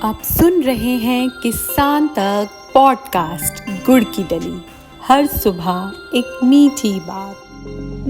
आप सुन रहे हैं किसान तक पॉडकास्ट गुड़ की डली। हर सुबह एक मीठी बात।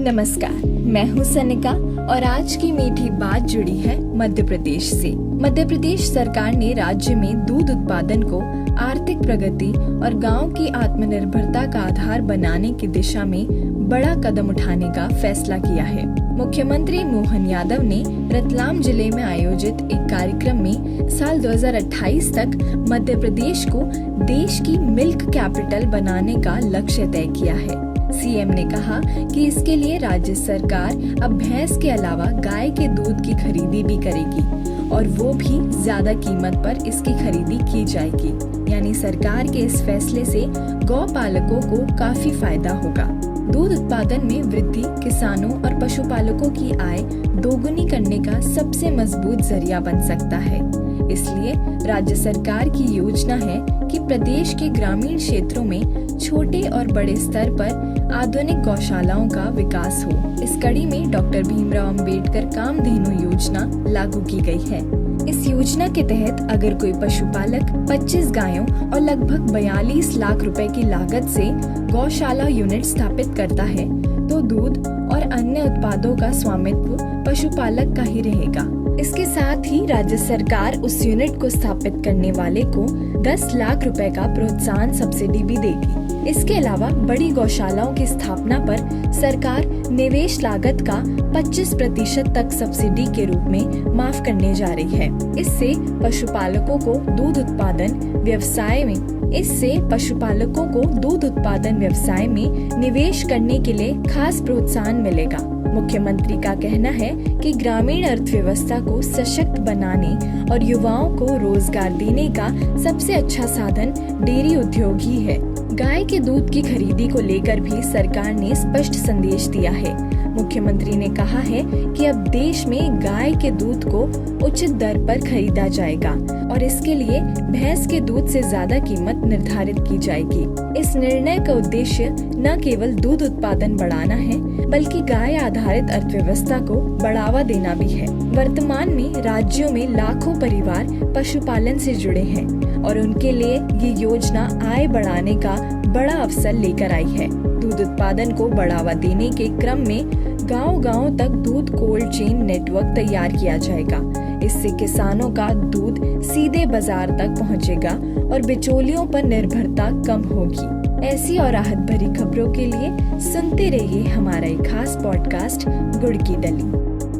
नमस्कार, मैं हूँ सनिका और आज की मीठी बात जुड़ी है मध्य प्रदेश से। मध्य प्रदेश सरकार ने राज्य में दूध उत्पादन को आर्थिक प्रगति और गांव की आत्मनिर्भरता का आधार बनाने की दिशा में बड़ा कदम उठाने का फैसला किया है। मुख्यमंत्री मोहन यादव ने रतलाम जिले में आयोजित एक कार्यक्रम में साल 2028 तक मध्य प्रदेश को देश की मिल्क कैपिटल बनाने का लक्ष्य तय किया है। सीएम ने कहा कि इसके लिए राज्य सरकार अब भैंस के अलावा गाय के दूध की खरीदी भी करेगी और वो भी ज्यादा कीमत पर इसकी खरीदी की जाएगी। यानी सरकार के इस फैसले से गौ पालकों को काफी फायदा होगा। दूध उत्पादन में वृद्धि किसानों और पशुपालकों की आय दोगुनी करने का सबसे मजबूत जरिया बन सकता है। इसलिए राज्य सरकार की योजना है कि प्रदेश के ग्रामीण क्षेत्रों में छोटे और बड़े स्तर पर आधुनिक गौशालाओं का विकास हो। इस कड़ी में डॉक्टर भीमराव अंबेडकर कामधेनु योजना लागू की गई है। इस योजना के तहत अगर कोई पशुपालक 25 गायों और लगभग 42 लाख रुपए की लागत से गौशाला यूनिट स्थापित करता है तो दूध और अन्य उत्पादों का स्वामित्व पशुपालक का ही रहेगा। इसके साथ ही राज्य सरकार उस यूनिट को स्थापित करने वाले को 10 लाख रुपए का प्रोत्साहन सब्सिडी भी देगी। इसके अलावा बड़ी गौशालाओं की स्थापना पर सरकार निवेश लागत का 25% तक सब्सिडी के रूप में माफ करने जा रही है। इससे पशुपालकों को दूध उत्पादन व्यवसाय में निवेश करने के लिए खास प्रोत्साहन मिलेगा। मुख्यमंत्री का कहना है कि ग्रामीण अर्थव्यवस्था को सशक्त बनाने और युवाओं को रोजगार देने का सबसे अच्छा साधन डेयरी उद्योग ही है। गाय के दूध की खरीदी को लेकर भी सरकार ने स्पष्ट संदेश दिया है। मुख्यमंत्री ने कहा है कि अब देश में गाय के दूध को उचित दर पर खरीदा जाएगा और इसके लिए भैंस के दूध से ज्यादा कीमत निर्धारित की जाएगी। इस निर्णय का उद्देश्य न केवल दूध उत्पादन बढ़ाना है बल्कि गाय आधारित अर्थव्यवस्था को बढ़ावा देना भी है। वर्तमान में राज्यों में लाखों परिवार पशुपालन से जुड़े हैं और उनके लिए ये योजना आय बढ़ाने का बड़ा अवसर लेकर आई है। दूध उत्पादन को बढ़ावा देने के क्रम में गांव-गांव तक दूध कोल्ड चेन नेटवर्क तैयार किया जाएगा। इससे किसानों का दूध सीधे बाजार तक पहुंचेगा और बिचौलियों पर निर्भरता कम होगी। ऐसी और राहत भरी खबरों के लिए सुनते रहिए हमारा एक खास पॉडकास्ट गुड़ की डली।